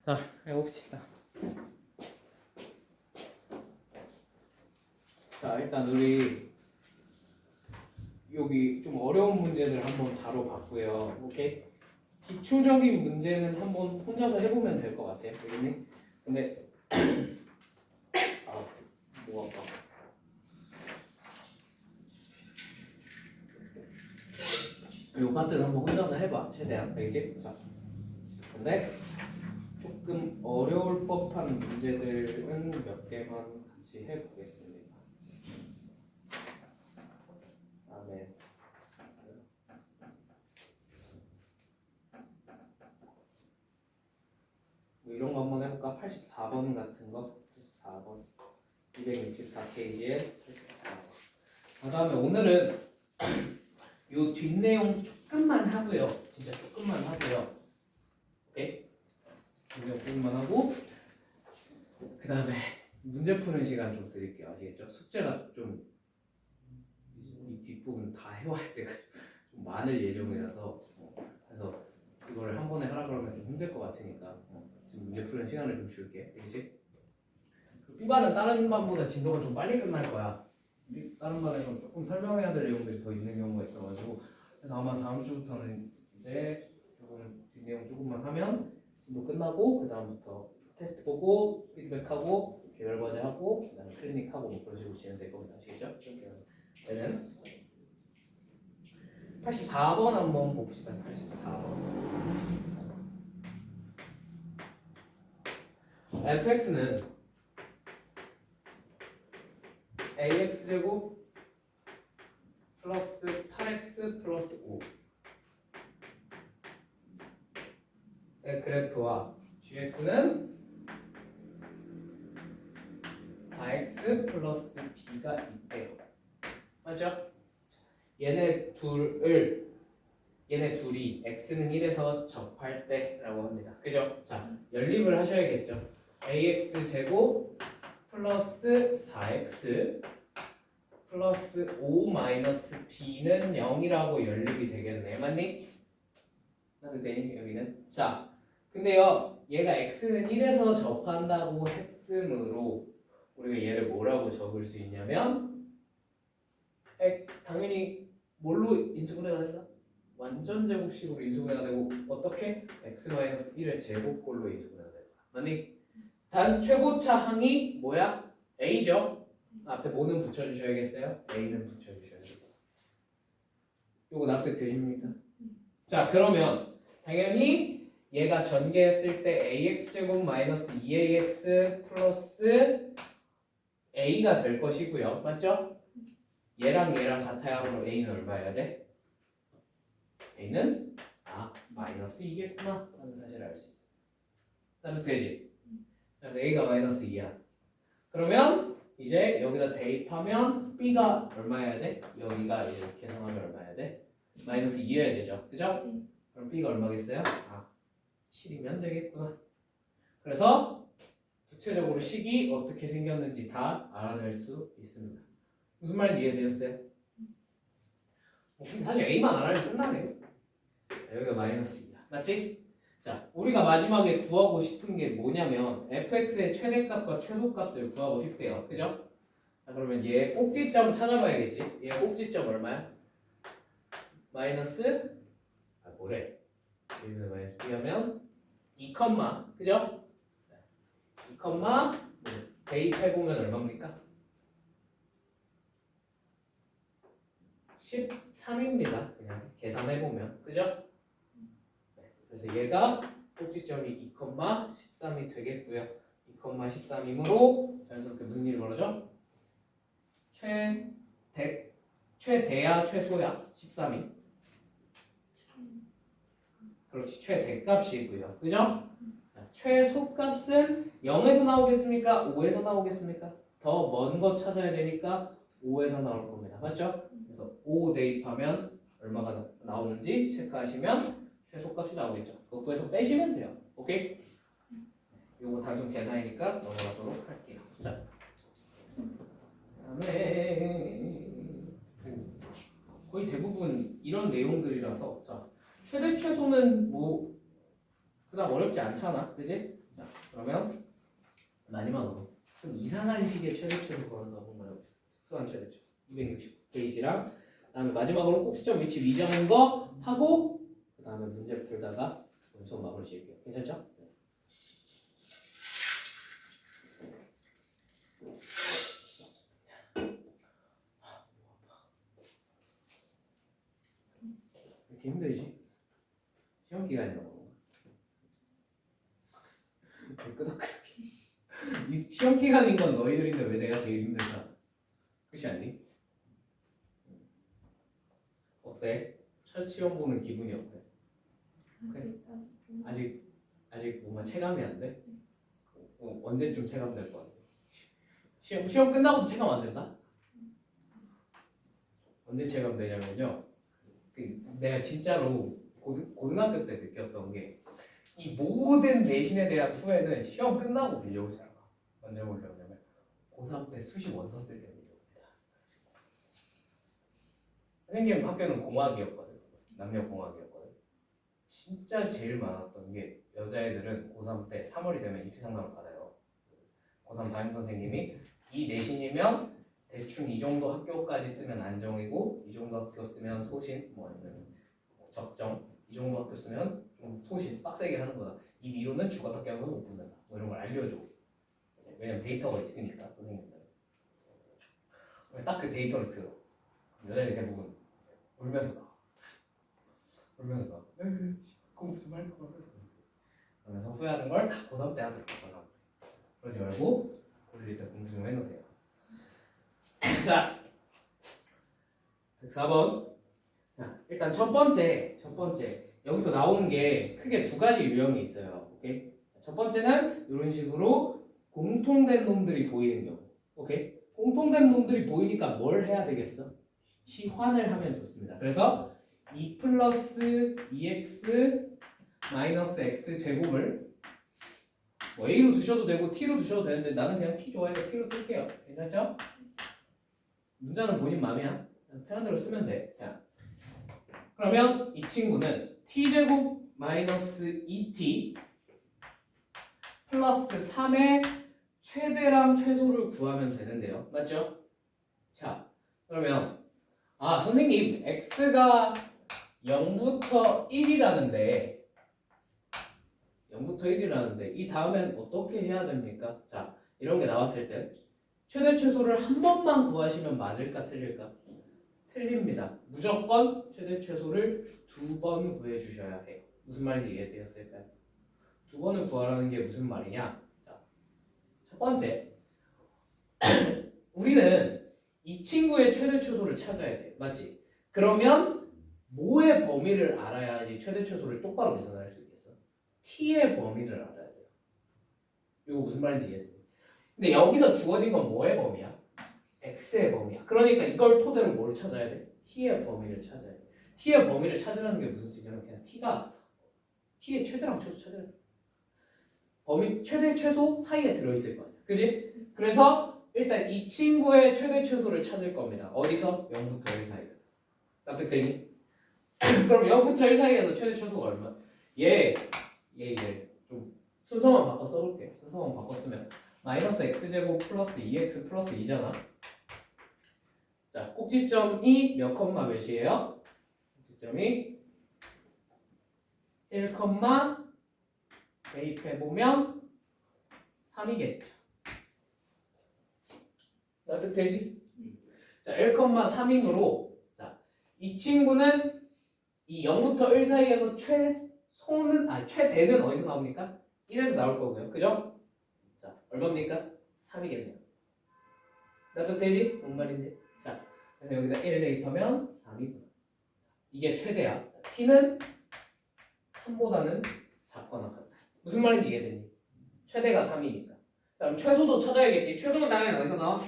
자, 해봅시다. 자, 일단 우리 여기 좀 어려운 문제들 한번 바로 봤고요. 오케이? 기초적인 문제는 한번 혼자서 해보면 될 것 같아요. 알겠니? 근데 뭐가 아파? 요 파트는 한번 혼자서 해봐. 최대한. 알겠지? 자, 근데 조금 어려울 법한 문제들은 몇 개만 같이 해보겠습니다. 다음에 뭐 이런 거 한번 해볼까? 84번 같은 거. 84번 264페이지에 84번. 그 다음에 오늘은 요 뒷내용 조금만 하고요. 진짜 조금만 하고요. 오케이? 뒷내용 조금만 하고 그 다음에 문제 푸는 시간 좀 드릴게요. 아시겠죠? 숙제가 좀 이 뒷부분 다 해와야 돼가지고 좀 많을 예정이라서 그래서 이거를 한 번에 하라 그러면 좀 힘들 것 같으니까 지금 문제 푸는 시간을 좀 줄게. 알겠지? B반은 다른 반보다 진도가 좀 빨리 끝날 거야. 다른 반에서 조금 설명해야 될 내용들이 더 있는 경우가 있어가지고 그래서 아마 다음 주부터는 이제 조금 뒷내용 조금만 하면 진도 끝나고 그 다음부터 테스트 보고 피드백하고 개별 과제하고 그 다음에 클리닉하고 뭐 그런 식으로 진행될 겁니다. 아시겠죠? 얘는 84번 한번 봅시다. 84번 fx는 ax제곱 플러스 8x 플러스 5의 그래프와 gx는 4x 플러스 b가 있대요. 맞죠? 얘네 둘이 x는 1에서 접할 때라고 합니다. 그죠? 자, 연립을 하셔야겠죠. ax 제곱 플러스 4x 플러스 5 마이너스 b는 0이라고 연립이 되겠네. 맞니? 나도 되니? 여기는? 자, 근데요 얘가 x는 1에서 접한다고 했으므로 우리가 얘를 뭐라고 적을 수 있냐면 당연히 뭘로 인수분해가 된다? 완전 제곱식으로 인수분해가 되고 어떻게? x-1의 제곱꼴로 인수분해가 된다. 맞니? 단 최고차 항이 뭐야? a죠? 앞에 뭐는 붙여주셔야겠어요? a는 붙여주셔야겠어요. 요거 납득되십니까? 자, 그러면 당연히 얘가 전개했을 때 ax제곱 마이너스 2ax 플러스 a가 될 것이고요. 맞죠? 얘랑 같아야 하므로 a는 얼마여야 돼? a는 마이너스 2겠구나 라는 사실을 알 수 있어. 납득되지? 그래서 a가 마이너스 2야. 그러면 이제 여기다 대입하면 b가 얼마여야 돼? 여기가 이렇게 계산하면 얼마여야 돼? 마이너스 2여야 되죠. 그죠? 그럼 b가 얼마겠어요? 7이면 되겠구나. 그래서 구체적으로 식이 어떻게 생겼는지 다 알아낼 수 있습니다. 무슨 말인지 이해되셨어요? 사실 a만 알아내면 끝나네. 여기가 마이너스 2야. 맞지? 자, 우리가 마지막에 구하고 싶은 게 뭐냐면 fx의 최대값과 최소값을 구하고 싶대요. 그죠? 자, 그러면 얘 꼭지점 찾아봐야겠지. 얘 꼭지점 얼마야? 마이너스 뭐래? 여기는 마이너스 b 하면 2, 그죠? 2, 대입해보면 얼마입니까? 13입니다. 그냥 계산해보면. 그죠? 그래서 얘가 꼭지점이 2, 13이 되겠고요. 2, 13이므로 자연스럽게 무슨 일이 벌어져? 최대야 최소야 13이. 그렇지, 최대값이고요. 그죠? 최소값은 0에서 나오겠습니까? 5에서 나오겠습니까? 더 먼 거 찾아야 되니까 5에서 나올 겁니다. 맞죠? 그래서 5 대입하면 얼마가 나오는지 체크하시면 최소값이 나오겠죠. 그거 구해서 빼시면 돼요. 오케이? 요거 단순 계산이니까 넘어가도록 할게요. 자, 그다음에 거의 대부분 이런 내용들이라서 자, 최대 최소는 뭐 그다음 어렵지 않잖아, 그지? 자, 그러면 마지막으로 좀 이상한 식의 최대 최소 구한다고 말하고 있어요. 특수한 최대 최소 269페이지랑 그다음에 마지막으로 꼭지점 위치 위정한 거 하고 그다음에 문제 풀다가 수업 마무리 지을게요. 괜찮죠? 이렇게 힘들지? 시험 기간이라고. 끄덕끄덕. 이 시험 기간인 건 너희들인데 왜 내가 제일 힘들까? 그렇지 않니? 어때? 첫 시험 보는 기분이 어때? 아직 뭔가 체감이 안 돼? 언제쯤 체감될 것 같아? 시험 끝나고도 체감 안 된다? 언제 체감되냐면요. 내가 진짜로 고등학교 때 느꼈던 게 이 모든 내신에 대한 후회는 시험 끝나고 밀려오지 않아. 언제 밀려오냐면 고3 때 수시 원서 쓸 때 밀려옵니다. 선생님 학교는 공학이었거든. 남녀공학이었거든. 진짜 제일 많았던 게 여자애들은 고3 때 3월이 되면 입시 상담을 받아요. 고3 담임 선생님이 이 내신이면 대충 이 정도 학교까지 쓰면 안정이고 이 정도 학교 쓰면 소신 뭐 아니면 적정 이 정도 학교 쓰면 좀 소신 빡세게 하는 거다. 이 미로는 주거학교 하면 못 붙는다. 뭐 이런 걸 알려줘. 왜냐면 데이터가 있으니까 선생님들. 딱 그 데이터를 들어. 여자애들 대부분 울면서 공부 좀 할 거. 그러면서 후회하는 걸 다 고3 때 하도록 고3 그러지 말고 고릴 때 공부 좀 해놓으세요. 자, 104번. 자, 일단 첫 번째 여기서 나오는 게 크게 두 가지 유형이 있어요. 오케이? 첫 번째는 이런 식으로 공통된 놈들이 보이는 경우. 오케이? 공통된 놈들이 보이니까 뭘 해야 되겠어? 치환을 하면 좋습니다. 그래서 2 플러스 2x 마이너스 x 제곱을 뭐 a로 두셔도 되고 t로 두셔도 되는데 나는 그냥 t 좋아해서 t로 쓸게요. 괜찮죠? 문자는 본인 맘이야. 편한 대로 쓰면 돼. 자, 그러면 이 친구는 t제곱 마이너스 2t 플러스 3의 최대랑 최소를 구하면 되는데요. 맞죠? 자, 그러면 선생님 x가 0부터 1이라는데 이 다음엔 어떻게 해야 됩니까? 자, 이런 게 나왔을 때 최대 최소를 한 번만 구하시면 맞을까 틀릴까? 틀립니다. 무조건 최대 최소를 2번 구해 주셔야 해요. 무슨 말인지 이해되셨을까요? 2번을 구하라는 게 무슨 말이냐? 자, 첫 번째, 우리는 이 친구의 최대 최소를 찾아야 돼. 맞지? 그러면 뭐의 범위를 알아야지 최대 최소를 똑바로 계산할 수 있겠어? t의 범위를 알아야 돼요. 이거 무슨 말인지 이해돼? 근데 여기서 주어진 건 뭐의 범위야? x의 범위야. 그러니까 이걸 토대로 뭘 찾아야 돼? t의 범위를 찾아야 돼. t의 범위를 찾으라는 게 무슨 뜻이냐면 그냥 t의 최대랑 최소 찾아야 돼. 범위 최대 최소 사이에 들어있을 거 아니야. 그지? 그래서 일단 이 친구의 최대 최소를 찾을 겁니다. 어디서? 0부터 1 사이에서. 납득되니? 그럼 0부터 1 사이에서 최대 최소가 얼마? 얘 좀 순서만 바꿔 써볼게. 순서만 바꿔 쓰면 마이너스 x제곱 플러스 2x 플러스 2잖아. 자, 꼭지점이 몇 컴마 몇이에요? 꼭지점이 1 컴마 대입해보면 3이겠죠. 납득되지? 자, 1,3이므로 자, 이 친구는 이 0부터 1 사이에서 최대는 어디서 나옵니까? 1에서 나올 거고요. 그죠? 자, 얼마입니까? 3이겠네요. 납득되지? 뭔 말인지? 자, 그래서 여기다 1을 대입하면 3이구나. 이게 최대야. 자, t는 3보다는 작거나 같다. 무슨 말인지 이해되니? 최대가 3이니까. 자, 그럼 최소도 찾아야겠지. 최소는 당연히 어디서 나와?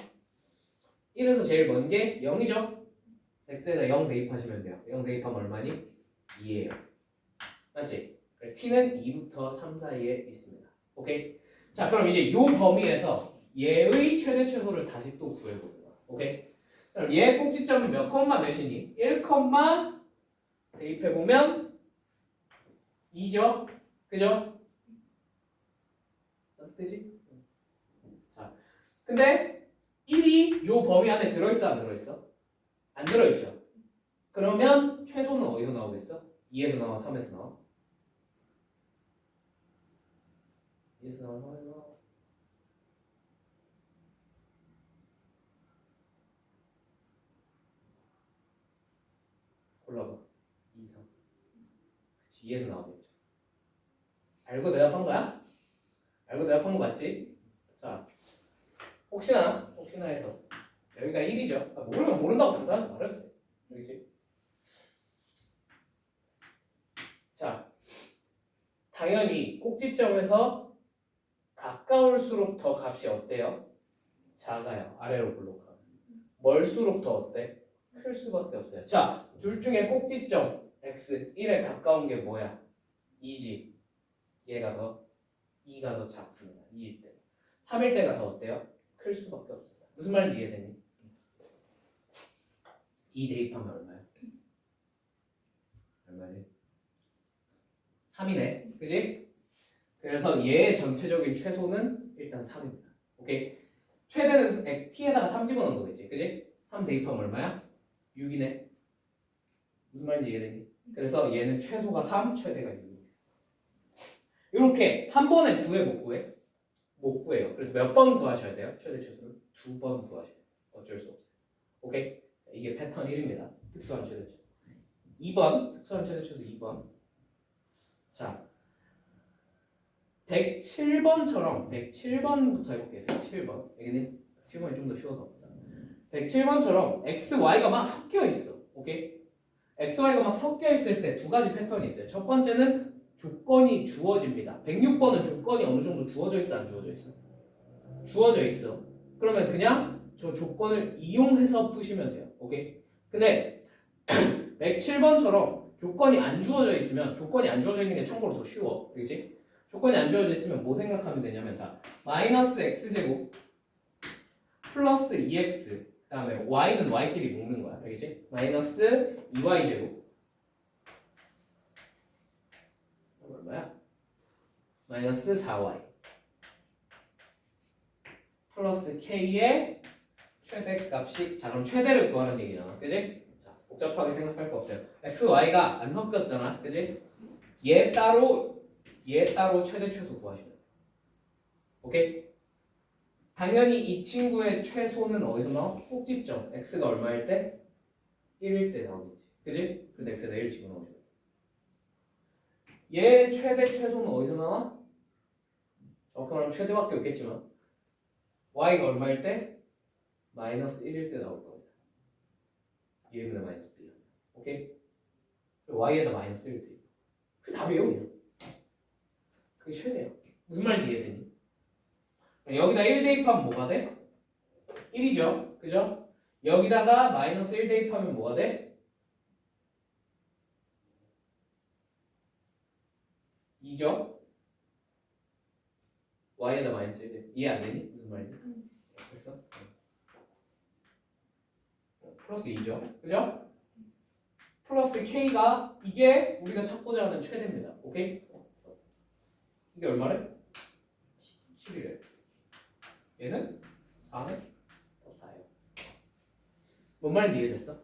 1에서 제일 먼 게 0이죠? x에다 0 대입하시면 돼요. 0 대입하면 얼마니? 2예요. 맞지? t는 2부터 3 사이에 있습니다. 오케이? 자, 그럼 이제 이 범위에서 얘의 최대 최소를 다시 또 구해볼게요. 오케이? 그럼 얘 꼭지점은 몇 컴마 몇이니? 1 컴마 대입해보면 2죠? 그죠? 되지? 자, 근데 1이 요 범위 안에 들어있어 안 들어있어? 안 들어있죠. 그러면 최소는 어디서 나오겠어? 2에서 나와 3에서 나와? 2에서 나와 3에서 나와? 골라봐. 2, 3. 그치 2에서 나오겠죠. 알고 대답한 거야? 알고 대답한 거 맞지? 자, 혹시나 해서 여기가 1이죠. 아, 모르면 모른다고 간단하게 말해도 돼. 그렇지? 자, 당연히 꼭지점에서 가까울수록 더 값이 어때요? 작아요. 아래로 블록하면. 멀수록 더 어때? 클 수밖에 없어요. 자, 둘 중에 꼭지점 x 1에 가까운 게 뭐야? 2지. 얘가 더 2가 더 작습니다. 2일 때. 3일 때가 더 어때요? 클 수밖에 없습니다. 무슨 말인지 이해되니? 2 대입하면 얼마야? 얼마지? 3이네. 그지? 그래서 얘의 전체적인 최소는 일단 3입니다. 오케이? 최대는 t에다가 3 집어넣은 거겠지. 그지? 3 대입하면 얼마야? 6이네. 무슨 말인지 이해되니? 그래서 얘는 최소가 3, 최대가 6. 이렇게 한 번에 구해 못 구해? 못 구해요. 그래서 몇 번 구하셔야 돼요? 최대 최소를 2번 구하셔야 돼요. 어쩔 수 없어요. 오케이? 이게 패턴 1입니다. 특수한 최대 최소. 2번 특수한 최대 최소 2번. 자, 107번처럼 107번부터 해볼게요. 107번. 여기는 107번이 좀 더 쉬워서 107번처럼 x, y가 막 섞여 있어. 오케이? x, y가 막 섞여 있을 때 두 가지 패턴이 있어요. 첫 번째는 조건이 주어집니다. 106번은 조건이 어느 정도 주어져 있어, 안 주어져 있어? 주어져 있어. 그러면 그냥 저 조건을 이용해서 푸시면 돼요. 오케이? 근데 107번처럼 조건이 안 주어져 있으면, 조건이 안 주어져 있는 게 참고로 더 쉬워. 그렇지? 조건이 안 주어져 있으면 뭐 생각하면 되냐면, 자, 마이너스 x제곱 플러스 2x 그 다음에 y는 y끼리 묶는 거야. 알겠지? 마이너스 2y제곱 얼마야? 마이너스 4y 플러스 k의 최대값이, 자 그럼 최대를 구하는 얘기잖아. 그지? 자, 복잡하게 생각할 거 없어요. x, y가 안 섞였잖아. 그지? 얘 따로 최대 최소 구하시면 돼. 오케이? 당연히 이 친구의 최소는 어디서 나와? 꼭지점 x가 얼마일 때? 1일 때 나오겠지. 그지? 그래서 x에다 1 집어넣으시면 돼. 얘 최대 최소는 어디서 나와? 그럼 최대밖에 없겠지만 y가 얼마일 때? 마이너스 1일 때 나올 겁니다. 2분의 마이너스 1. 오케이? y에다 마이너스 1일 때. 그게 답이에요. 그냥. 그게 최대예요. 무슨 말인지 이해되니? 여기다 1 대입하면 뭐가 돼? 1이죠. 그죠? 여기다가 마이너스 1 대입하면 뭐가 돼? 2죠? y에다 마이너스 1 대입. 이해 안 되니? 무슨 말인지? 됐어? 플러스 2죠. 그죠? 플러스 k가 이게 우리가 찾고자 하는 최대입니다. 오케이? 이게 얼마래? 7이래. 얘는 4네? 더 4예요. 뭔 말인지 이해됐어?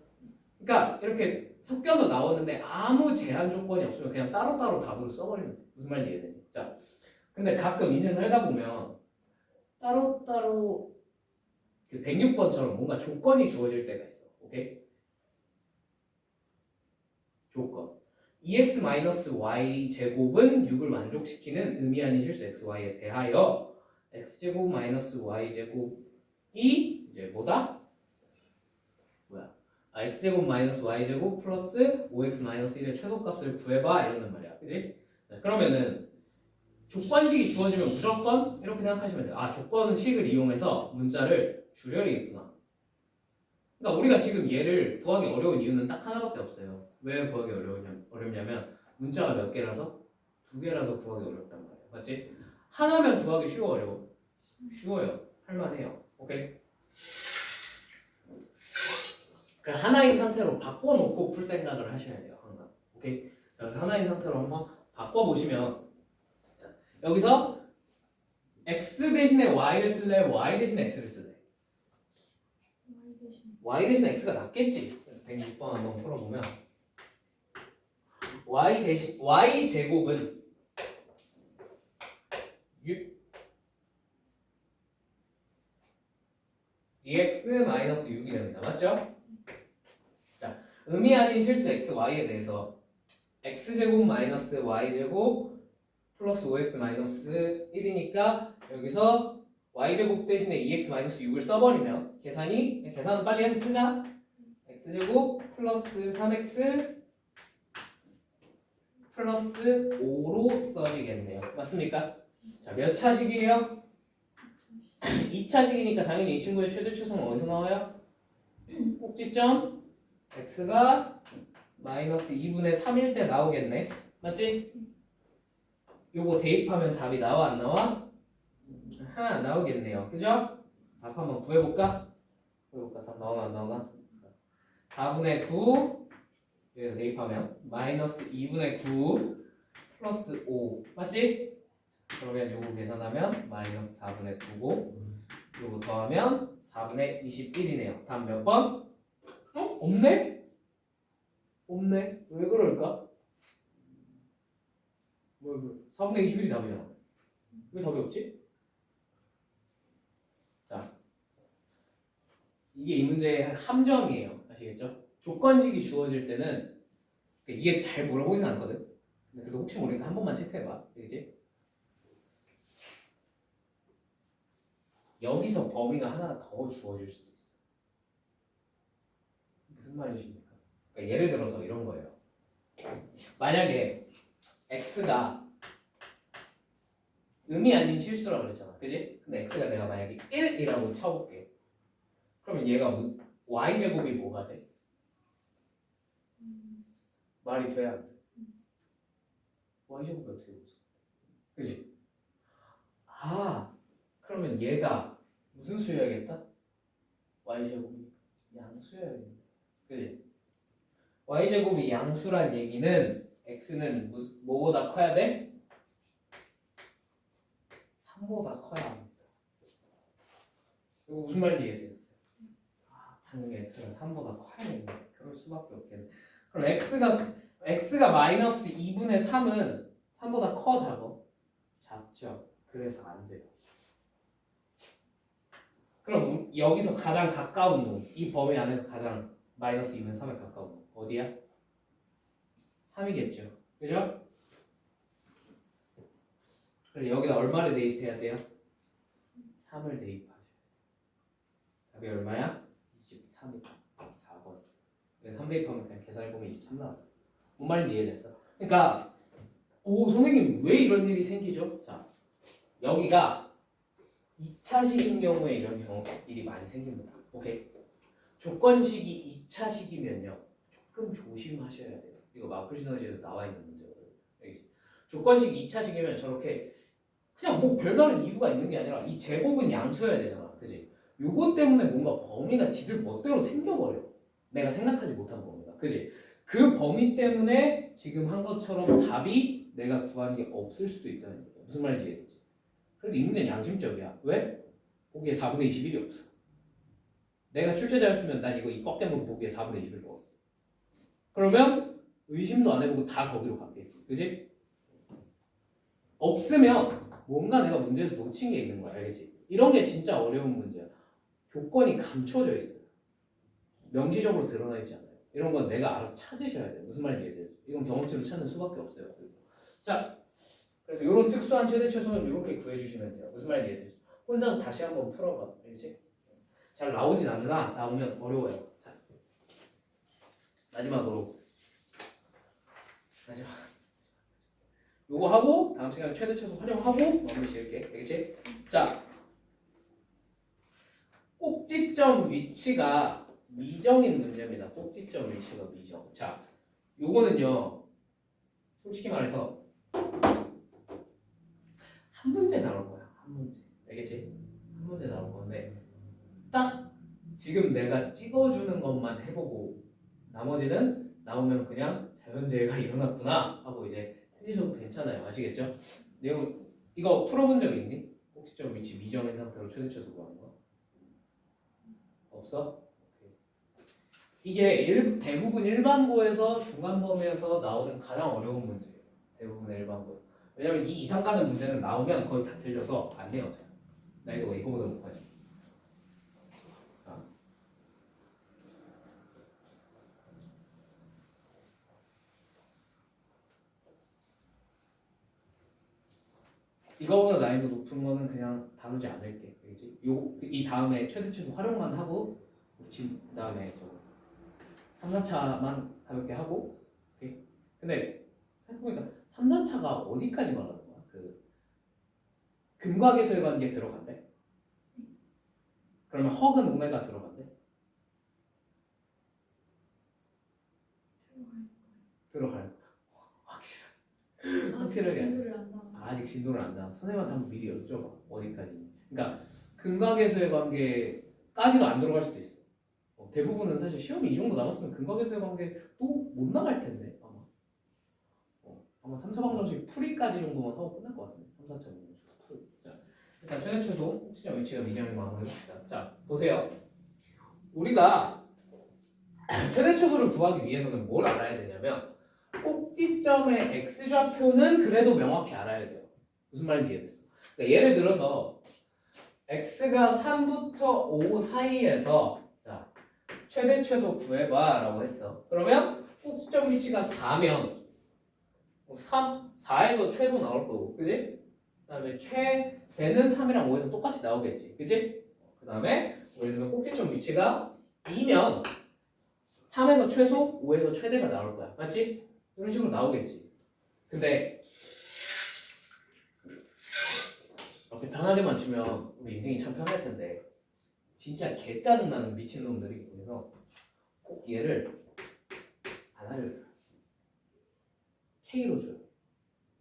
그러니까 이렇게 섞여서 나오는데 아무 제한 조건이 없으면 그냥 따로따로 답으로 써버리면 돼. 무슨 말인지 이해되니? 자, 근데 가끔 인생 살다 보면 따로따로 그 106번처럼 뭔가 조건이 주어질 때가 있어. 오케이? 조건. 2x-y 제곱은 6을 만족시키는 의미 아닌 실수 xy에 대하여 x제곱 마이너스 y제곱이 이제 뭐다? 뭐야? x제곱 마이너스 y제곱 플러스 5x 마이너스 1의 최소값을 구해봐 이러는 말이야. 그지? 그러면은 조건식이 주어지면 무조건 이렇게 생각하시면 돼요. 아, 조건식을 이용해서 문자를 줄여야겠구나. 그러니까 우리가 지금 얘를 구하기 어려운 이유는 딱 하나밖에 없어요. 왜 구하기 어렵냐면 문자가 몇 개라서? 2개라서 구하기 어렵단 말이에요. 맞지? 하나면 구하기 쉬워, 어려워? 쉬워요. 할만해요. 오케이? 그냥 하나인 상태로 바꿔놓고 풀 생각을 하셔야 돼요. 항상. 오케이? 그래서 하나인 상태로 한번 바꿔보시면, 자, 여기서 x 대신에 y를 쓸래? y 대신에 x를 쓸래? y 대신에 x가 낫겠지. 그래서 106번 한번 풀어보면 y 제곱은 2x-6이 됩니다. 맞죠? 자, 의미 아닌 실수 x, y에 대해서 x제곱 마이너스 y제곱 플러스 5x 마이너스 1이니까 여기서 y제곱 대신에 2x-6을 써버리면 계산은 빨리 해서 쓰자. x제곱 플러스 3x 플러스 5로 써지겠네요. 맞습니까? 자, 몇 차식이에요? 2차식이니까 당연히 이 친구의 최대 최소는 어디서 나와요? 꼭지점 x가 마이너스 2분의 3일 때 나오겠네. 맞지? 요거 대입하면 답이 나와 안 나와? 하나 나오겠네요. 그죠? 답 한번 구해볼까? 답 나오나 안 나오나? 4분의 9 여기서 대입하면 마이너스 2분의 9 플러스 5 맞지? 그러면 요거 계산하면 마이너스 4분의 9고 요거 더하면 4분의 21이네요. 다음 몇 번? 없네? 없네? 왜 그럴까? 4분의 21이 답이잖아. 왜 답이 없지? 자, 이게 이 문제의 함정이에요. 아시겠죠? 조건식이 주어질 때는 이게 잘 물어보진 않거든. 근데 그래도 혹시 모르니까 한 번만 체크해봐. 그치? 여기서 범위가 하나 더 주어질 수도 있어. 무슨 말이십니까? 그러니까 예를 들어서 이런 거예요. 만약에 x가 의미 아닌 실수라고 그랬잖아. 그지? 근데 x가 내가 만약에 1이라고 쳐볼게. 그러면 얘가 y제곱이 뭐가 돼? 말이 돼야 안 돼? y제곱이 어떻게 되지? 그지? 그러면 얘가 무슨 수여야겠다? y제곱이 양수여야겠다. 그지? y제곱이 양수란 얘기는 x는 뭐보다 커야 돼? 3보다 커야 합니다. 이거 무슨 말인지 이해되셨어요? 당연히 x가 3보다 커야 되겠네. 그럴 수밖에 없겠네. 그럼 x가 마이너스 2분의 3은 3보다 커 작어? 작죠. 그래서 안 돼요. 그럼 여기서 가장 가까운 놈, 이 범위 안에서 가장 마이너스 2분의 3에 가까운 놈 어디야? 3이겠죠. 그죠? 그래서 여기다 얼마를 대입해야 돼요? 3을 대입하셔야 돼요. 답이 얼마야? 23이다. 4번. 3 대입하면 그냥 계산해보면 23 나와요. 뭔 말인지 이해됐어? 그러니까 선생님 왜 이런 일이 생기죠? 자, 여기가 2차식인 경우에 이런 일이 많이 생깁니다. 오케이? 조건식이 2차식이면요 조금 조심하셔야 돼요. 이거 마플 시너지에도 나와 있는 문제거든요. 조건식 2차식이면 저렇게 그냥 뭐 별다른 이유가 있는 게 아니라 이 제곱은 양수여야 되잖아. 그지? 요것 때문에 뭔가 범위가 지들 멋대로 생겨버려. 내가 생각하지 못한 범위가. 그지? 그 범위 때문에 지금 한 것처럼 답이 내가 구한 게 없을 수도 있다는 거예요. 무슨 말인지 이해되지? 그래도 이 문제는 양심적이야. 왜? 보기에 4분의 21이 없어. 내가 출제자였으면 난 이거 이 꺾여놓은 보기에 4분의 21 넣었어. 그러면 의심도 안 해보고 다 거기로 갔겠지. 그지? 없으면 뭔가 내가 문제에서 놓친 게 있는 거야. 알겠지? 이런 게 진짜 어려운 문제야. 조건이 감춰져 있어요. 명시적으로 드러나 있지 않아요. 이런 건 내가 알아서 찾으셔야 돼요. 무슨 말인지 이해돼요? 이건 경험치로 찾는 수밖에 없어요. 자, 그래서 이런 특수한 최대 최소는 이렇게 구해주시면 돼요. 무슨 말인지 이해돼요? 혼자서 다시 한번 풀어봐. 알겠지? 잘 나오진 않으나 나오면 어려워요. 자, 마지막으로 요거 하고 다음 시간에 최대 최소 활용하고 마무리 지을게. 알겠지? 자, 꼭지점 위치가 미정인 문제입니다. 꼭지점 위치가 미정. 자, 요거는요 솔직히 말해서 한 문제 나올 거야. 한 문제. 알겠지? 한 문제 나올 건데 딱 지금 내가 찍어주는 것만 해보고 나머지는 나오면 그냥 자연재해가 일어났구나 하고 이제 틀리셔도 괜찮아요. 아시겠죠? 내용 이거 풀어본 적 있니? 꼭지점 미정인 상태로 최대 최소 구하는 거? 없어? 오케이. 이게 대부분 일반고에서 중간 범위에서 나오는 가장 어려운 문제예요. 대부분의 일반고. 왜냐면 이 이상 가는 문제는 나오면 거의 다 틀려서 안 돼요. 난이도가 이거보다 높아져. 이거보다 난이도 높은 거는 그냥 다루지 않을게. 그지? 이 다음에 최대 최소 활용만 하고 그 다음에 저 3, 4차만 가볍게 하고. 오케이? 근데 생각해보니까 3, 4차가 어디까지 말하는 거야? 그 근과계수의 관계 들어간대? 그러면 헉은 오메가 들어간대? 들어갈 거야. 확실하게 진도를 안 나와. 아직 진도를 안 나와. 선생님한테 한번 미리 여쭤봐. 어디까지? 그러니까 근과계수의 관계까지도 안 들어갈 수도 있어. 대부분은 사실 시험이 이 정도 남았으면 근과계수의 관계도 못 나갈 텐데 아마. 아마 3, 4방정식 풀이까지 정도만 하고 끝날 것 같은데. 3, 4차 방정식 풀이. 자, 일단 최대 최소 꼭지점 위치가 미정인 마음으로 해봅시다. 자, 보세요. 우리가 최대 최소를 구하기 위해서는 뭘 알아야 되냐면 꼭지점의 x좌표는 그래도 명확히 알아야 돼요. 무슨 말인지 이해됐어? 그러니까 예를 들어서 x가 3부터 5 사이에서 자 최대 최소 구해봐 라고 했어. 그러면 꼭지점 위치가 4면 4에서 최소 나올 거고 그지? 그 다음에 최대는 3이랑 5에서 똑같이 나오겠지 그지? 그 다음에 우리는 꼭지점 위치가 2면 3에서 최소 5에서 최대가 나올 거야 맞지? 이런 식으로 나오겠지. 근데 이렇게 편하게만 주면 우리 인생이 참 편할 텐데 진짜 개 짜증나는 미친놈들이 보여서 꼭 얘를 안 알려줘요. K로 줘요.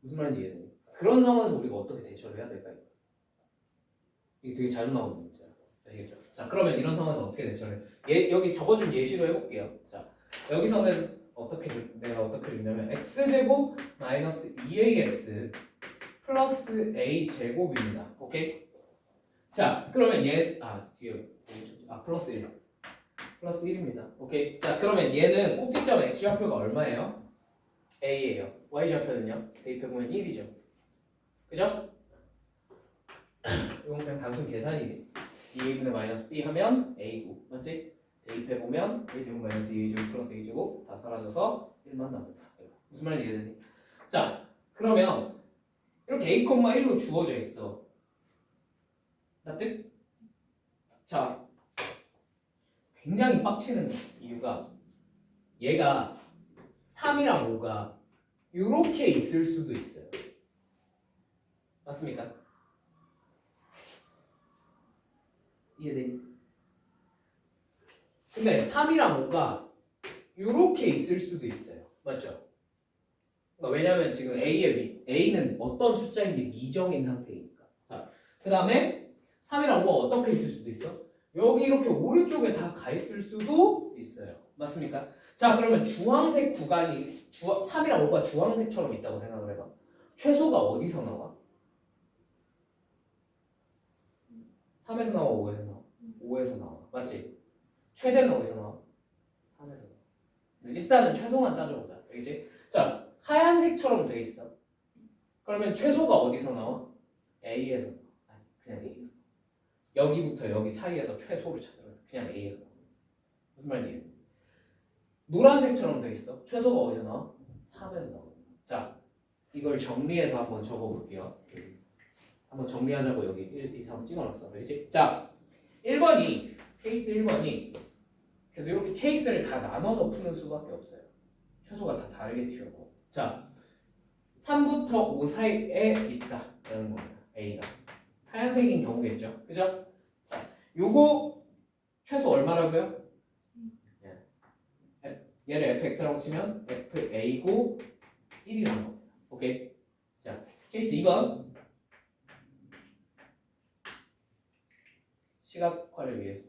무슨 말인지 이해되니? 그런 상황에서 우리가 어떻게 대처를 해야 될까요? 이게 되게 자주 나오는 문제야. 아시겠죠? 자 그러면 이런 상황에서 어떻게 대처를 해? 여기 적어준 예시로 해볼게요. 자 여기서는 내가 어떻게 주냐면 x제곱 마이너스 2ax 플러스 a제곱입니다. 오케이? 자 그러면 뒤에 플러스 1 플러스 1입니다. 오케이? 자 그러면 얘는 꼭지점 x좌표가 얼마예요? a예요. y좌표는요? 대입해보면 1이죠. 그죠? 이건 그냥 단순 계산이지. 2a분의 마이너스 b 하면 a고 맞지? 대입해보면 a제곱 마이너스 2a제곱 플러스 a제곱 다 사라져서 1만 남는다. 무슨 말인지 이해되니? 자 그러면 이렇게 a, 1로 주어져 있어. 납득? 자 굉장히 빡치는 이유가 얘가 3이랑 5가 이렇게 있을 수도 있어요. 맞습니까? 이해되니? 근데 3이랑 5가 이렇게 있을 수도 있어요. 맞죠? 그러니까 왜냐면 지금 A는 어떤 숫자인지 미정인 상태이니까. 자, 그 다음에 3이랑 5가 어떻게 있을 수도 있어? 여기 이렇게 오른쪽에 다 가 있을 수도 있어요. 맞습니까? 자 그러면 주황색 구간이 3이랑 5가 주황색처럼 있다고 생각을 해봐. 최소가 어디서 나와? 3에서 나와 5에서 나와? 5에서 나와. 맞지? 최대는 어디서 나와? 3에서 나와. 일단은 최소만 따져보자. 알겠지? 자 하얀색처럼 돼 있어. 그러면 최소가 어디서 나와? A에서 나와. 아니 그냥 A에서 나와. 여기부터 여기 사이에서 최소를 찾으면서 그냥 A에서 나와. 무슨 말인지 노란색처럼 돼 있어. 최소가 어디서 나와? 3에서 나와. 자 이걸 정리해서 한번 적어볼게요. 한번 정리하자고 여기 1, 2, 3 찍어놨어. 그렇지? 자 1번이 케이스 1번이 그래서 이렇게 케이스를 다 나눠서 푸는 수밖에 없어요. 최소가 다 다르게 튀었고 자 3부터 5 사이에 있다 라는 겁니다. A가 하얀색인 경우겠죠. 그죠? 자 요거 최소 얼마라고요? 얘를 fx라고 치면 fa고 1이라는 겁니다. 오케이? 자 케이스 2번 시각화를 위해서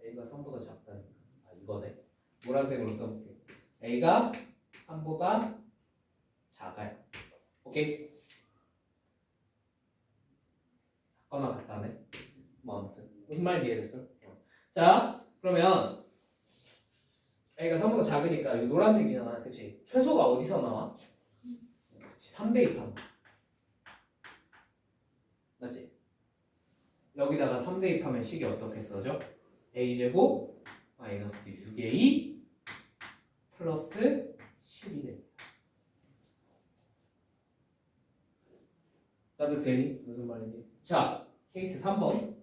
A가 3보다 작다니까 이거네. 노란색으로 써볼게. A가 3보다 작아요. 오케이? 같거나 같다네. 뭐 아무튼 무슨 말인지 이해됐어? 자 그러면 A가 3보다 작으니까 이 노란색이잖아, 그치? 최소가 어디서 나와? 그치, 3대 입하면 맞지? 여기다가 3대 입하면 식이 어떻게 써져? A제곱 마이너스 6A 플러스 10이 됩니다. 따뜻되니? 무슨 말인지. 자, 케이스 3번.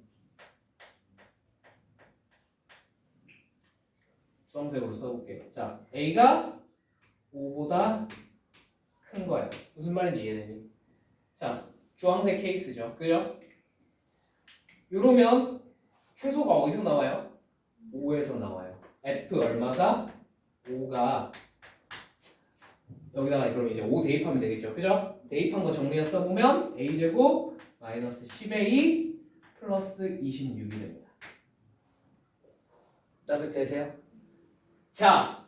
주황색으로 써볼게. 자, A가 5보다 큰 거야. 무슨 말인지 이해되니? 자, 주황색 케이스죠. 그죠? 이러면 최소가 어디서 나와요? 5에서 나와요. F 얼마다? 5가 여기다가 그럼 이제 5 대입하면 되겠죠. 그죠? 대입한 거 정리해서 써보면 A제곱 마이너스 10A 플러스 26이 됩니다. 따뜻되세요? 자,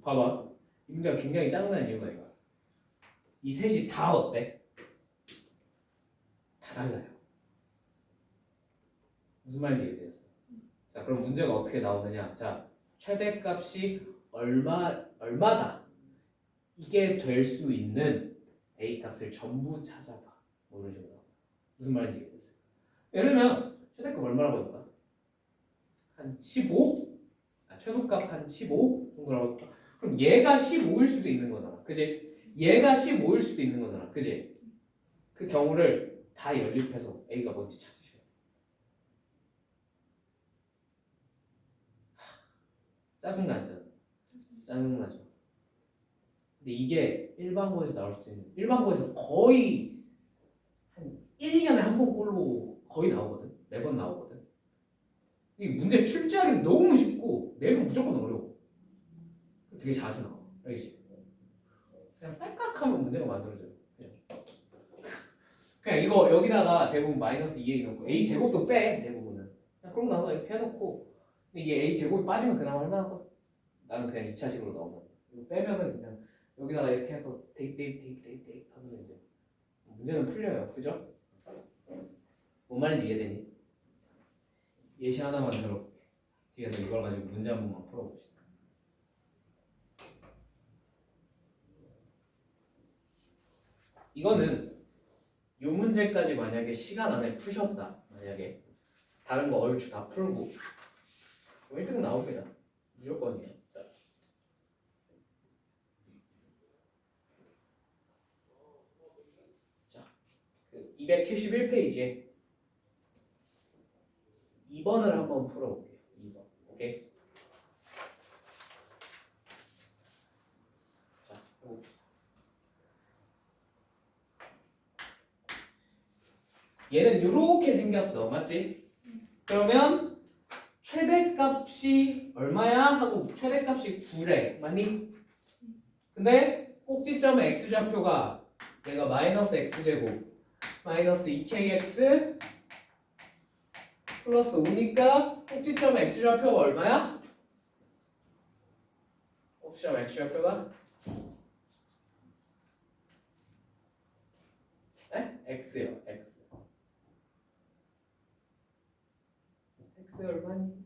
봐봐. 이 문제가 굉장히 짜증나는 이유가 이거야. 이 셋이 다 어때? 다 달라요. 무슨 말인지 이해되었어? 자, 그럼 문제가 어떻게 나오느냐? 자, 최대값이 얼마다 이게 될 수 있는 A 값을 전부 찾아봐. 뭐 이런 식으로. 무슨 말인지 이해됐어요? 예를 들면 최대값 얼마라고 해볼까? 한 15? 최소값 한 15 정도라고 해볼까? 그럼 얘가 15일 수도 있는 거잖아. 그지? 얘가 15일 수도 있는 거잖아. 그지? 그 경우를 다 연립해서 A가 뭔지 찾으셔야 돼. 짜증나죠? 짜증나죠? 근데 이게 일반고에서 나올 수도 있는, 일반고에서 거의 한 1, 2년에 한 번 꼴로 거의 나오거든. 매번 나오거든. 이 문제 출제하기도 너무 쉽고 내면 무조건 어려워. 되게 자주 나와. 알겠지? 그냥 딸깍하면 문제가 만들어져요. 그냥 이거 여기다가 대부분 마이너스 2a 넣고 a 제곱도 빼 대부분은. 그냥 그러고 나서 이렇게 해놓고 근데 이게 a 제곱이 빠지면 그나마 할만하거든. 나는 그냥 2차식으로 넣으면 이거 빼면은 그냥 여기다가 이렇게 해서 대입 하면 이제 문제는 풀려요. 그죠? 뭔 말인지 이해되니? 예시 하나만 들어볼게. 뒤에서 이걸 가지고 문제 한 번만 풀어봅시다. 이거는 이 문제까지 만약에 시간 안에 푸셨다. 만약에 다른 거 얼추 다 풀고 1등 나옵니다. 무조건이에요. 자, 그 271페이지에 2번을 한번 풀어볼게요. 2번. 오케이? 자, 해봅시다. 얘는 이렇게 생겼어. 맞지? 그러면 최대값이 얼마야? 하고 최대값이 9래. 맞니? 근데 꼭지점의 x좌표가 얘가 마이너스 x제곱 마이너스 2kx 플러스 5니까 꼭지점의 x좌표가 얼마야? 꼭지점 x좌표가 네? x요. x. x 얼마니?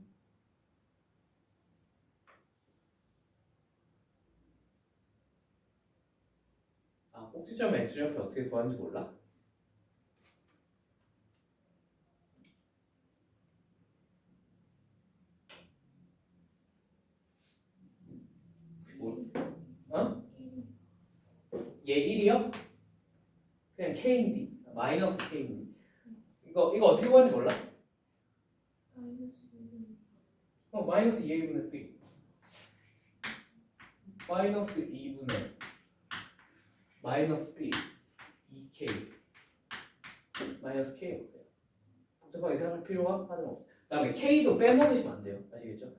아, 꼭지점의 x좌표 어떻게 구하는지 몰라? 어? 얘 1이요? 그냥 k인데 마이너스 k인데 이거 어떻게 구하는지 몰라? 마이너스 2a분의 b 마이너스 2분의 마이너스 b 2k 마이너스 k 어때요? 복잡하게 생각할 필요가 하나도 없어요. 그 다음에 k도 빼먹으시면 안 돼요. 아시겠죠?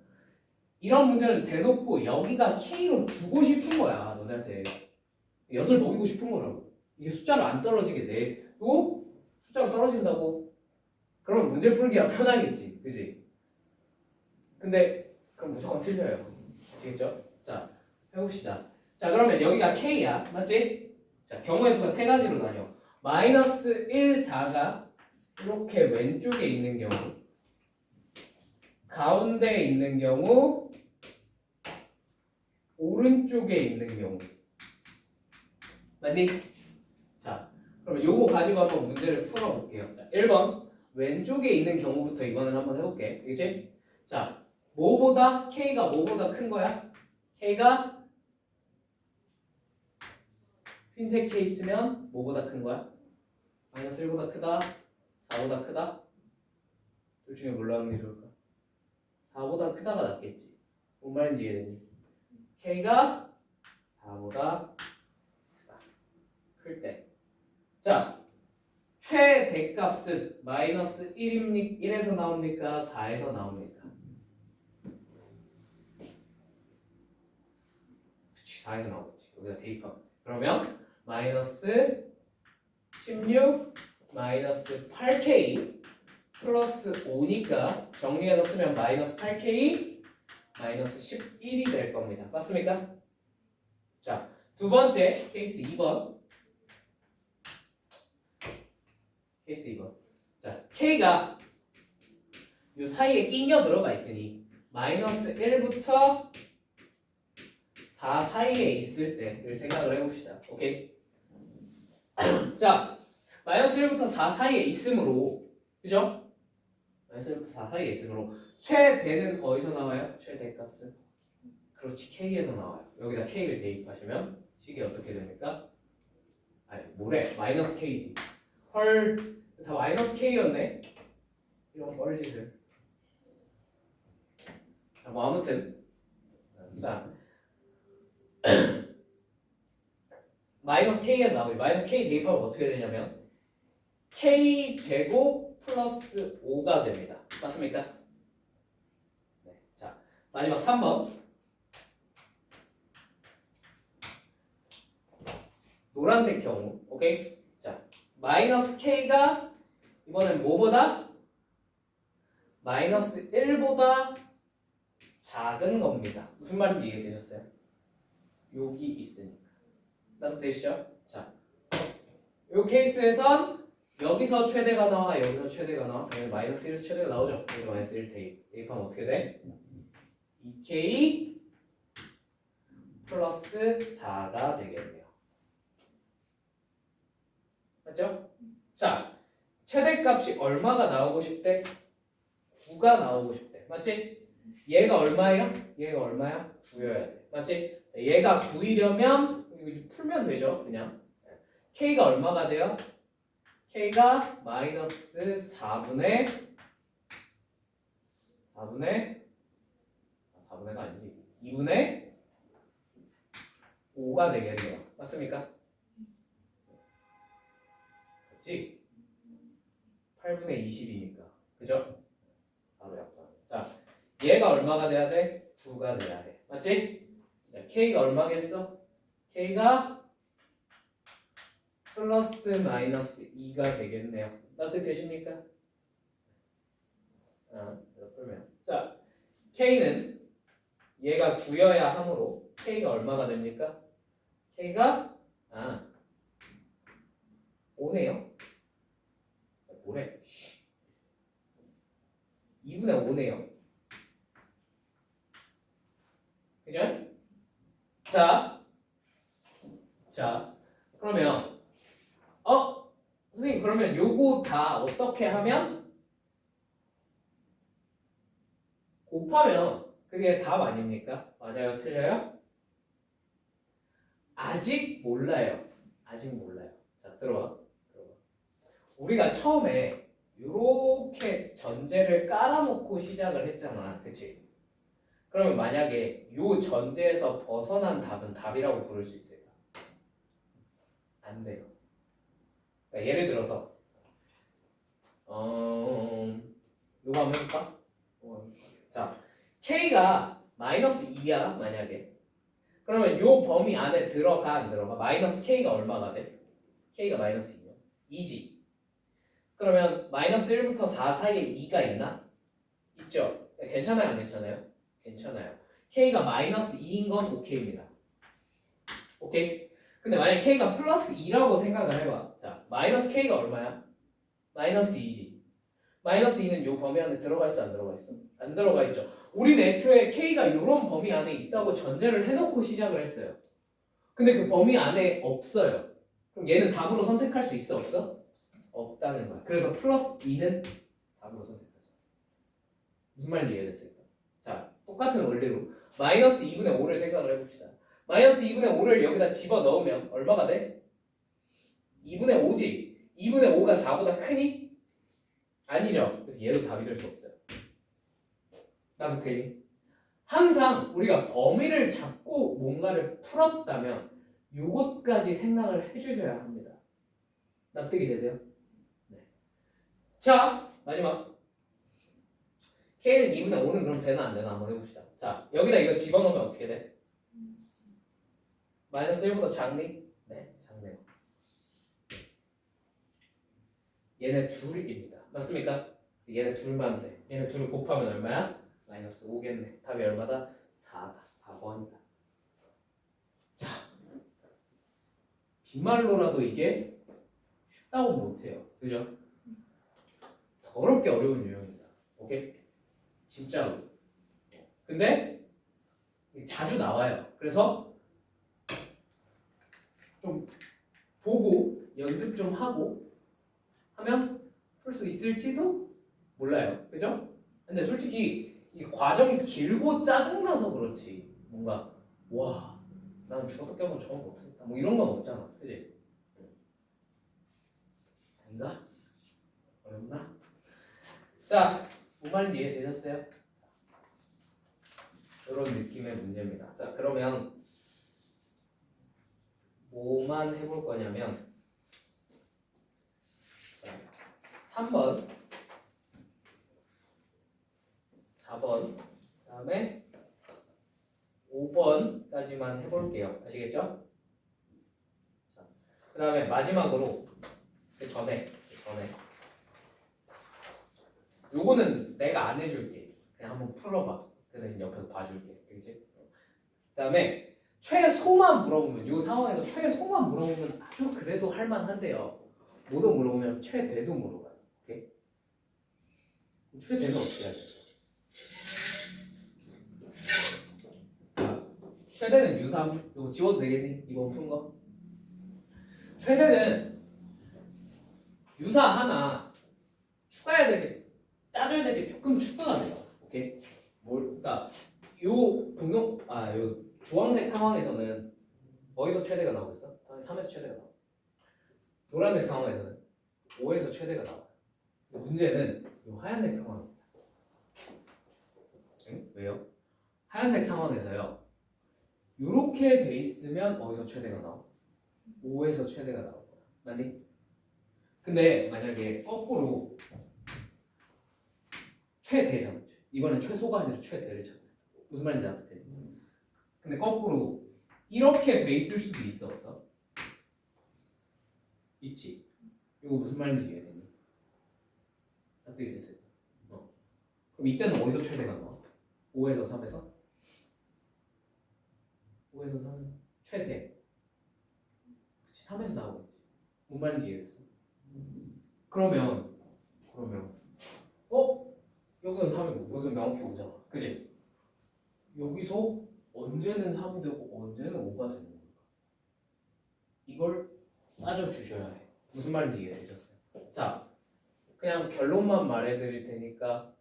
이런 문제는 대놓고 여기가 k로 주고 싶은 거야. 너네한테 엿을 먹이고 싶은 거라고. 이게 숫자로 안 떨어지게 내고 숫자로 떨어진다고 그러면 문제 풀기가 편하겠지. 그지? 근데 그럼 무조건 틀려요. 아시겠죠? 자, 해봅시다. 자, 그러면 여기가 k야. 맞지? 자, 경우의 수가 세 가지로 나뉘어. 마이너스 1, 4가 이렇게 왼쪽에 있는 경우, 가운데에 있는 경우, 오른쪽에 있는 경우. 맞니? 자, 그럼 요거 가지고 한번 문제를 풀어볼게요. 자, 1번 왼쪽에 있는 경우부터 이번엔 한번 해볼게. 그치? 자, 뭐보다 K가 뭐보다 큰 거야? K가 흰색 케이스면 뭐보다 큰 거야? 마이너스 1보다 크다? 4보다 크다? 둘 중에 뭘로 하는 게 좋을까? 4보다 크다가 낫겠지. 뭔 말인지 이해되니? K가 4보다 크다. 클 때. 자, 최대값은 마이너스 1에서 나옵니까? 4에서 나옵니까? 그치, 4에서 나오겠지. 여기다 대입하면. 그러면 마이너스 16 마이너스 8K 플러스 5니까 정리해서 쓰면 마이너스 8K 마이너스 11이 될 겁니다. 맞습니까? 자, 두 번째 케이스 2번. 케이스 2번. 자, K가 요 사이에 끼겨 들어가 있으니 마이너스 1부터 4 사이에 있을 때를 생각을 해봅시다. 오케이? 자, 마이너스 1부터 4 사이에 있으므로, 그죠? 마이너스 1부터 4 사이에 있으므로 최대는 어디서 나와요? 최대값은? 그렇지, K에서 나와요. 여기다 K를 대입하시면 식이 어떻게 됩니까? 아니, 뭐래? 마이너스 K지. 헐, 다 마이너스 K였네? 이런 뻘짓을. 자, 뭐 아무튼 자, 마이너스 K에서 나오지. 마이너스 K 대입하면 어떻게 되냐면 K 제곱 플러스 5가 됩니다. 맞습니까? 네. 자, 마지막 3번. 노란색 경우. 오케이? 자, 마이너스 K가 이번엔 뭐보다? 마이너스 1보다 작은 겁니다. 무슨 말인지 이해되셨어요? 여기 있으니까. 나도 되시죠? 자, 이 케이스에선 여기서 최대가 나와, 여기서 최대가 나와. 그러면 마이너스 1에서 최대가 나오죠. 그러니까 마이너스 1 대입하면 어떻게 돼? 2K 플러스 4가 되겠네요. 맞죠? 자, 최대값이 얼마가 나오고 싶대? 9가 나오고 싶대. 맞지? 얘가 얼마예요? 얘가 얼마야? 9여야 돼. 맞지? 얘가 9이려면 이거 풀면 되죠. 그냥 K가 얼마가 돼요? K가 마이너스 4분의 4분의가 아니지 2분의 5가 되겠네요. 맞습니까? 맞지? 8분의 20이니까 그죠? 4로 약분. 자, 얘가 얼마가 돼야 돼? 9가 돼야 돼. 맞지? K가 얼마겠어? K가 플러스 마이너스 2가 되겠네요. 납득되십니까? 풀면. 자, K는 얘가 9여야 하므로 K가 얼마가 됩니까? K가 5네요. 뭐래? 2분의 5네요. 그죠? 자, 그러면 선생님 그러면 요거 다 어떻게 하면 곱하면 그게 답 아닙니까? 맞아요? 틀려요? 아직 몰라요. 자, 들어와. 우리가 처음에 요렇게 전제를 깔아놓고 시작을 했잖아. 그치? 그러면 만약에 요 전제에서 벗어난 답은 답이라고 부를 수 있을까? 안 돼요. 그러니까 예를 들어서 요거 한번 해볼까? 자, K가 마이너스 2야 만약에. 그러면 요 범위 안에 들어가 안 들어가? 마이너스 K가 얼마가 돼? K가 마이너스 2면 2지. 그러면 마이너스 1부터 4 사이에 2가 있나? 있죠? 괜찮아요 안 괜찮아요? 괜찮아요. K가 마이너스 2인 건 오케이입니다. 오케이? 그 근데 만약 k가 플러스 2라고 생각을 해봐. 자, 마이너스 k가 얼마야? 마이너스 2지. 마이너스 2는 요 범위 안에 들어가 있어, 안 들어가 있어? 안 들어가 있죠. 우리는 애초에 k가 요런 범위 안에 있다고 전제를 해놓고 시작을 했어요. 근데 그 범위 안에 없어요. 그럼 얘는 답으로 선택할 수 있어, 없어? 없다는 거야. 그래서 플러스 2는 답으로 선택할 수 없어. 무슨 말인지 이해됐을까? 자, 똑같은 원리로 마이너스 2분의 5를 생각을 해봅시다. 마이너스 2분의 5를 여기다 집어넣으면 얼마가 돼? 2분의 5지. 2분의 5가 4보다 크니? 아니죠. 그래서 얘도 답이 될 수 없어요. 나도 그리 항상 우리가 범위를 잡고 뭔가를 풀었다면 요것까지 생각을 해주셔야 합니다. 납득이 되세요? 네. 자, 마지막 K는 2분의 5는 그럼 되나 안 되나 한번 해봅시다. 자, 여기다 이거 집어넣으면 어떻게 돼? 마이너스 1보다 작니? 네, 작네요. 얘네 둘입니다. 맞습니까? 얘네 둘만 돼. 얘네 둘을 곱하면 얼마야? 마이너스 5겠네. 답이 얼마다? 4다. 4번이다. 자, 빈말로라도 이게 쉽다고 못해요. 그죠? 더럽게 어려운 유형입니다. 오케이? 진짜로. 근데 자주 나와요. 그래서 좀 보고 연습 좀 하고 하면 풀 수 있을지도 몰라요. 그죠? 근데 솔직히 이 과정이 길고 짜증나서 그렇지. 뭔가 와, 난 죽어도 깨도 저거 못하겠다. 뭐 이런 건 없잖아. 그지? 아닌가? 어렵나? 자, 뭔 말인지 이해되셨어요? 이런 느낌의 문제입니다. 자, 그러면 뭐만 해볼 거냐면 자, 3번 4번 그 다음에 5번까지만 해볼게요. 아시겠죠? 그 다음에 마지막으로 그 전에 요거는 내가 안 해줄게. 그냥 한번 풀어봐. 그 대신 옆에서 봐줄게. 알겠지? 그 다음에 최소만 물어보면 요 상황에서 최소만 물어보면 아주 그래도 할만한데요. 뭐도 물어보면 최대도 물어봐요. 오케이? 최대는 어떻게 해야 돼? 자, 최대는 유삼. 이거 지워도 되겠니? 이번 푼 거? 최대는 유사 하나 추가해야 될 게 따져야 될 게 조금 추가가 돼요. 오케이? 그러니까 요 주황색 상황에서는 어디서 최대가 나오겠어? 3에서 최대가 나와. 노란색 상황에서는 5에서 최대가 나와. 문제는 이 하얀색 상황입니다. 응? 왜요? 하얀색 상황에서요. 이렇게 돼 있으면 어디서 최대가 나와? 5에서 최대가 나올 거야. 맞니? 근데 만약에 거꾸로 최대잖아. 이번엔 최소가 아니라 최대를 찾는. 무슨 말인지 알아듣지? 근데 거꾸로 이렇게 돼 있을 수도 있어, 없어? 있지. 이거 무슨 말인지 이해되니? 납득이 됐어요. 그럼 이때는 어디서 최대가 나와? 5에서 3에서? 5에서 3에서 최대. 그치, 3에서 나오겠지. 무슨 말인지 이해됐어? 그러면 여기는 3이고 여기는 명확히 5잖아. 그치? 여기서 언제는 3이 되고 언제는 5가 되는 걸까? 이걸 따져주셔야 해. 무슨 말인지 이해되셨어요? 자, 그냥 결론만 말해드릴 테니까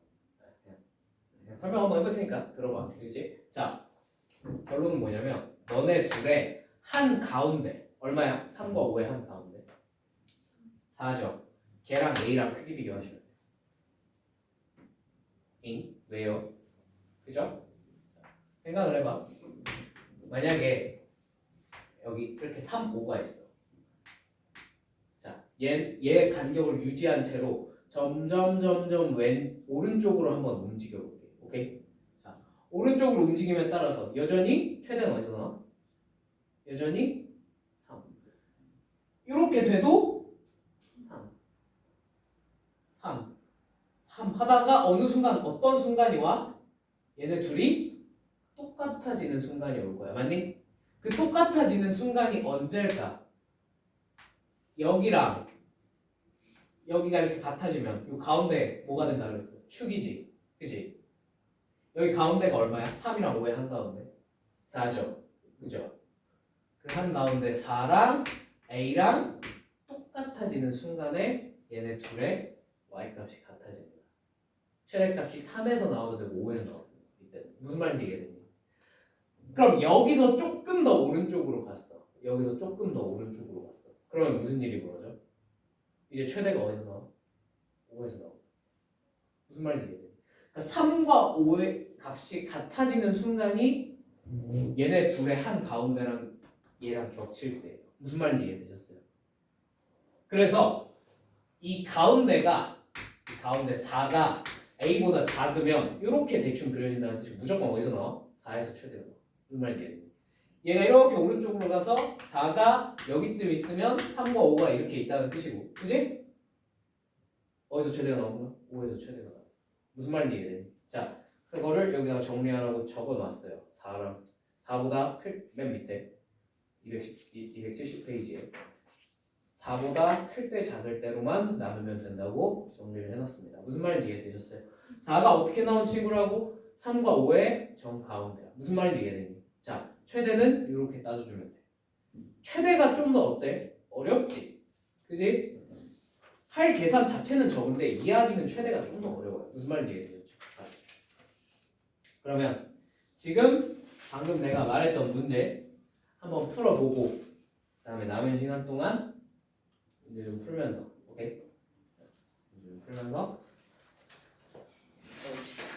그냥 설명 한번 해볼 테니까 들어봐. 그치? 자, 결론은 뭐냐면 너네 둘의 한 가운데 얼마야? 3과 5의 한 가운데 4죠. 걔랑 A랑 크기 비교하시면 돼요. 왜요? 그죠? 생각을 해봐. 만약에 여기 이렇게 3, 5가 있어. 자, 얘 간격을 유지한 채로 점점 오른쪽으로 한번 움직여 볼게. 오케이? 자, 오른쪽으로 움직임에 따라서 여전히 최대는 어디서 나와? 여전히 3. 이렇게 돼도 3 하다가 어느 순간 어떤 순간이 와? 얘네 둘이 똑같아지는 순간이 올 거야. 맞니? 그 똑같아지는 순간이 언제일까? 여기랑 여기가 이렇게 같아지면 이 가운데 뭐가 된다 그랬어? 축이지. 그지? 여기 가운데가 얼마야? 3이랑 5의 한가운데 4죠. 그죠? 그 한가운데 4랑 A랑 똑같아지는 순간에 얘네 둘의 Y값이 같아집니다. 최대값이 3에서 나와도 되고 5에서 나와도 되고 이때 무슨 말인지 이해되니? 그럼 여기서 조금 더 오른쪽으로 갔어. 여기서 조금 더 오른쪽으로 갔어. 그러면 무슨 일이 벌어져? 이제 최대가 어디서 나와? 5에서 나와. 무슨 말인지 이해돼? 그러니까 3과 5의 값이 같아지는 순간이 얘네 둘의 한 가운데랑 얘랑 겹칠 때 무슨 말인지 이해되셨어요? 그래서 이 가운데가 이 가운데 4가 A보다 작으면 이렇게 대충 그려진다는 뜻이 무조건 어디서 나와? 4에서 최대가 나와. 무슨 말인지 이해돼? 얘가 이렇게 오른쪽으로 가서 4가 여기쯤 있으면 3과 5가 이렇게 있다는 뜻이고, 그지? 어디서 최대가 나오구나? 5에서 최대가 나와. 무슨 말인지 이해되니? 자, 그거를 여기다가 정리하라고 적어놨어요. 4보다 맨 밑에 270페이지에 4보다 클 때 작을 때로만 나누면 된다고 정리를 해놨습니다. 무슨 말인지 이해되셨어요? 4가 어떻게 나온 친구라고? 3과 5의 정 가운데야. 무슨 말인지 이해되니? 자, 최대는 이렇게 따져주면 돼. 최대가 좀 더 어때? 어렵지? 그지? 할 계산 자체는 적은데 이해하기는 최대가 좀 더 어려워요. 무슨 말인지 이해되셨죠? 그러면 지금 방금 내가 말했던 문제 한번 풀어보고 그 다음에 남은 시간 동안 문제 좀 풀면서 오케이? 문제 좀 풀면서 해봅시다.